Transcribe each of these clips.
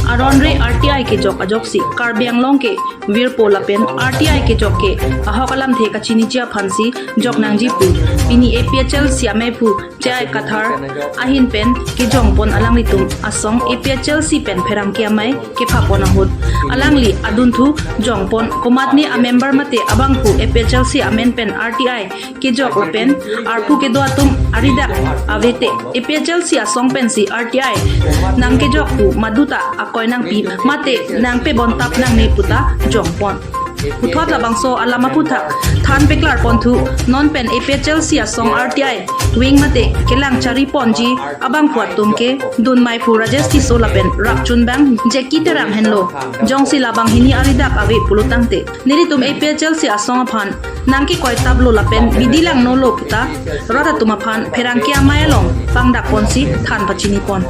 Aronre RTI kejok ajok si Karbi Anglong ke virpo lapen RTI kejok ke ahok alamthe ka chini chia phansi jok nangji pu ini APHL siame pu chai Kathar ahin pen kejong pon alang litum asong APHL si pen pheram kia mai ke phapona hut alangli adun thu jong pon komatni a member mate abang pu APHL si amen pen RTI kejok lapen arpu ke do atum arida avete APHL si asong pen si RTI nang kejok pu maduta akoy nang pi mate nang pe bon tap nang ne puta jong pon puthot labangso alama puthak than peklar pon thu non pen APHL si asong RTI wing mate kelang chari ponji abang phuat tumke dun mai phu rajesh ti so lapen rapchun bang jeki terang henlo jong si labang hini aridak ave pulutangte Nelitum APHL si asong aphan nangki koi tablo lapen bidilang no lo puta rata tumaphan pherang kia mayalong pangdak pon si than pachini pon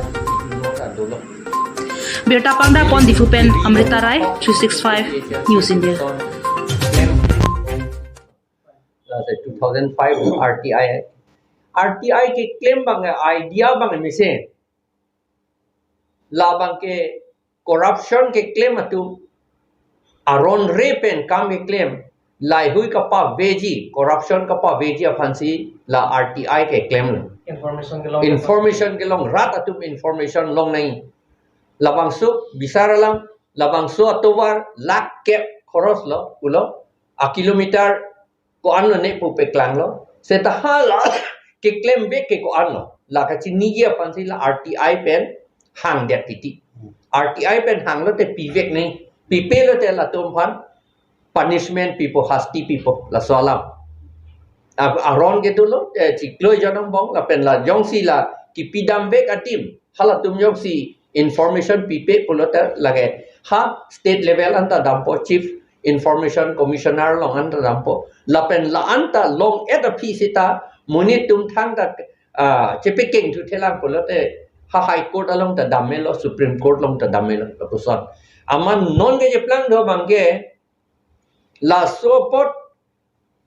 Birta kepangdak pon Diphu pen Amrita Rai 365 News India 2005 RTI के क्लेम बंगे आइडिया बंगे मिसे लाबंग के करप्शन के क्लेम अतु Aronre pen काम के क्लेम लाई हुई कपा वेजी करप्शन कपा वेजी अफांसी ला RTI के क्लेम इंफॉर्मेशन के लोग रात अतुम इंफॉर्मेशन लोग नहीं labangso bisaralang labangso atobar lak kep khoros lo ulo a kilometer ko anlo ne pu peklang lo seta hala ke claim be ke ko anlo la ka chini ya pansi la RTI pen hang det piti RTI pen hang lo te pivek nei pipe lo te la tom phan punishment people hasti people la salam aron ke tu lo chiklo janong bong la pen la jongsi la ki pidam vek atim hala tum jongsi information pipe pulota lage ha state level anta dampo chief information commissioner long anta dampo lapen la anta long eta pisita munitum thang da chepeking thu thelang pulote ha high court along ta damelo supreme court long ta damelo puson aman non ge plan do bangge la support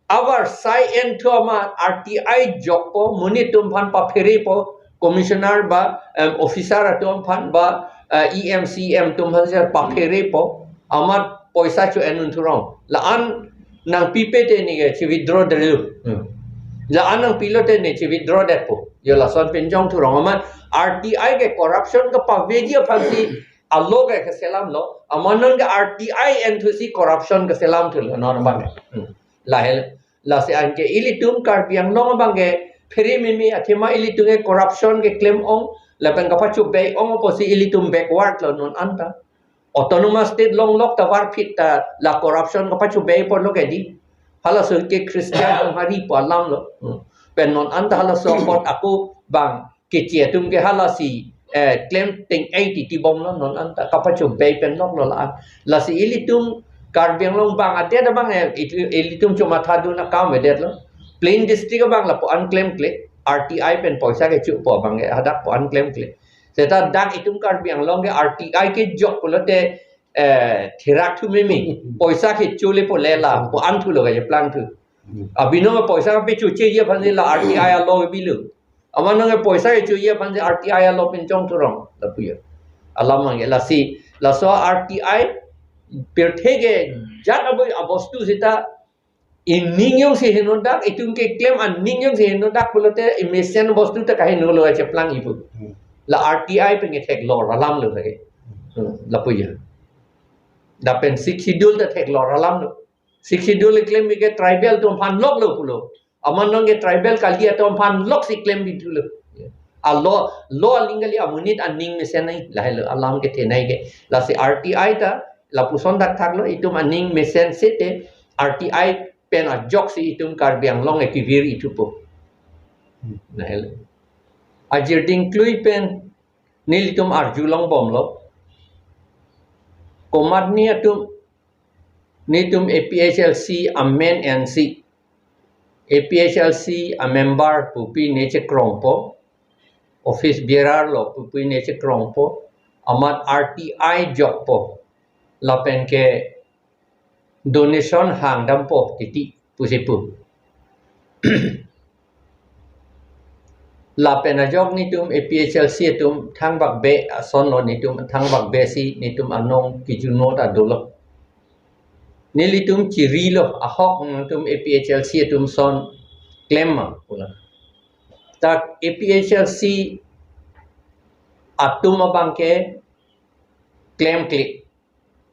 our sai en thoma RTI jokpo munitum phan pa phere po commissioner ba officer atom phan ba EMCM tum hanser pakhere po amar poisa chu enun thurong la an nang pipete ni ge chi withdraw delu la an nang pilote ni chi withdraw det po yo la son penjong thurong amar RTI ge corruption ka pa veji phansi allo ge selam lo amanon ge RTI enthusi corruption ge selam thul non bang la hel la se an ke ilitum Karbi Anglong bangge Peri mimi athema ilitung corruption ke claim ong lapen kapachu bay ong posi ilitum backward lo non anta autonomous state long lok tawar fit la corruption kapachu bay por lo kedi hala so ke Christian ong hari po alam lo pen non anta hala support aku bang ke tietum ke hala si claim ting 80 ti bom lo non anta kapachu bay pen lok lo la si ilitum Karbi Anglong bang ade da bang ilitum cuma thadu na kam vedet lo Plain district bang la po unclaim claim RTI pen poisa ke chu po bang hadak po unclaim claim seta dak itum Karbi Anglong ke RTI ke jok pulote thirak thu mimi poisa ke chu le po lela po an thu lo ga plan thu abino me poisa pe chu che ye phan la RTI a lo bilu amano ke poisa ke chu ye phan RTI a lo pin chong thu rong la pu ye alam mang la si la so RTI pirthe ke jat aboy abostu sita in ningyong si hinodak itung ke claim an ningyong si hinodak pulote emission bostu ta kahin no lo che plan ibu la RTI pe nge thek lor alam lo lage la puya da pen six schedule ta thek lor alam lo six schedule claim ke tribal tom phan lok lo pulo aman nge tribal kalia tom phan lok si claim bi tulo a lo lingali amunit an ning mesen nai la helo alam ke the nai ke la si RTI ta la puson dak thak lo itum an ning mesen sete RTI pen ajok si itum Karbi Anglong e kivir itu po nahel ajir ding klui pen Nelitum arjulong bom lo komat ni atum Nelitum APHLC amen NC APHLC a member pupi neche krongpo office bearer lo pupi neche krongpo amat RTI jok po lapen ke donation hang dampo titi pusipu lapen ajok nitum APHLC tum thang bak be son lo nitum thang bak be si nitum anong kijuno ta dolo Nelitum cirilo ahok nitum APHLC tum son claim ma pula tak APHLC atum abangke claim klik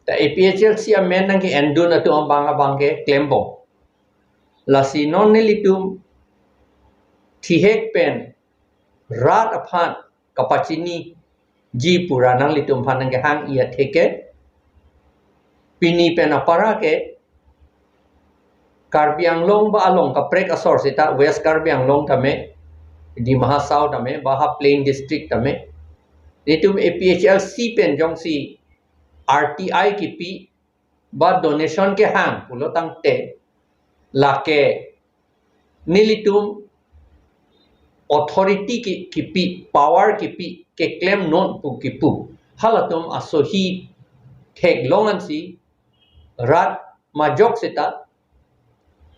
ta APHLC amena ki endun atum abangke claim bo la si non nelitum thihek pen rat aphan kapachini ji pura Nanglitum phanang ke hang ia theke pini pen apara ke Karbi Anglong ba along kaprek asor sita West Karbi Anglong tame di Mahasau tame Baha Plain District tame nitum APHLC pen jong si RTI ki pi ba donation ke hang pulo tang te la ke Nelitum authority ki pi power ki pi ke claim non pu ki pu halatum asohi thek longan si rat majok seta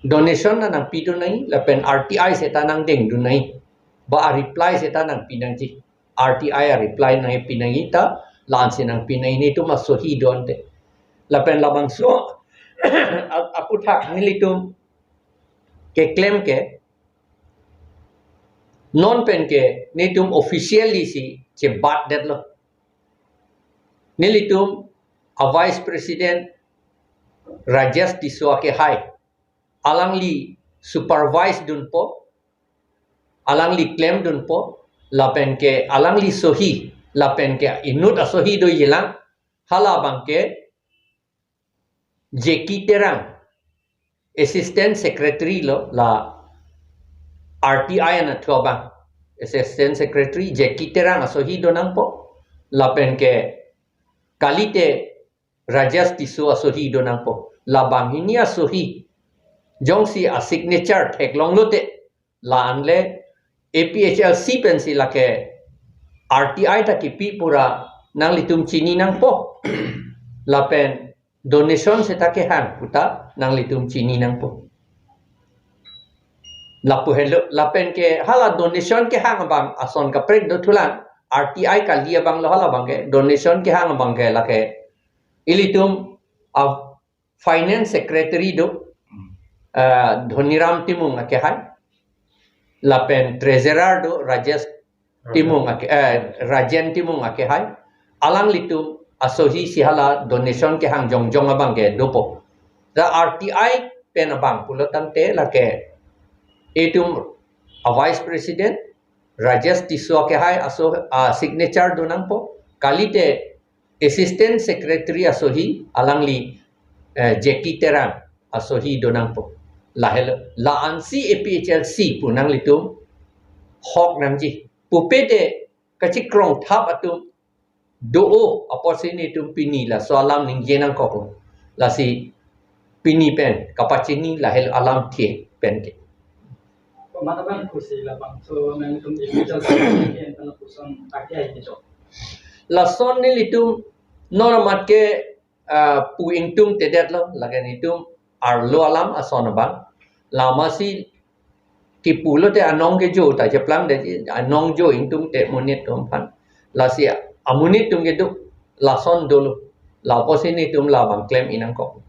donation na nang pi do nai lapen RTI seta nang deng do nai ba a reply seta nang pi nang ji RTI a reply nai pi nang ita lan se nang pi nai ni tu masohi don te lapen labangso aku thak Nelitum ke claim ke non pen ke Nelitum officially si che bat det lo Nelitum a vice president rajas diswa ke hai alangli supervise dun po alangli claim dun po lapen ke alangli sohi lapen ke inut asohi do yelang hala bangke jeki terang assistant secretary lo la RTI na tuabang assistant secretary jeki terang asohi do nang po lapen ke kalite rajas tisu asohi do nang po labang ini asohi jong si a signature thek long lote la anle APHLC pen si la ke RTI ta ki pi pura Nanglitum chini nang po lapen donation se ta ke hang puta Nanglitum chini nang po lapu hello lapen ke hala donation ke hang bang ason ka prek do thulan RTI ka lia bang lo hala bang ke donation ke hang bang ke la ke ilitum of finance secretary do Dhoniram timung ake hai lapen treasurer do rajas timung ake rajen timung ake hai alang litum asohi sihala donation ke hang jong jong abang ke dopo the RTI pen abang pulotang te la ke etum a vice president rajas tisu ake hai aso signature do nang po kalite assistant secretary asohi alangli jeki terang asohi do nang po lahel la ansi APHLC pu Nanglitum hok namji pu pete kachi krong thap atum do opportunity pini la so alam ning jenang ko la si pini pen kapachini lahel alam the pen ke pematapan kursi labang so Nanglitum individual yang tanah pusan pakai kejok la son Nelitum noramat ke pu ingtum tedet lo lagan itum arlo alam ason bang lama si kipulo te anong ke jo ta japlang de anong jo ingtum te monit tum pan la si amunit tum ke du la son dolo la posini tum la bang claim inang ko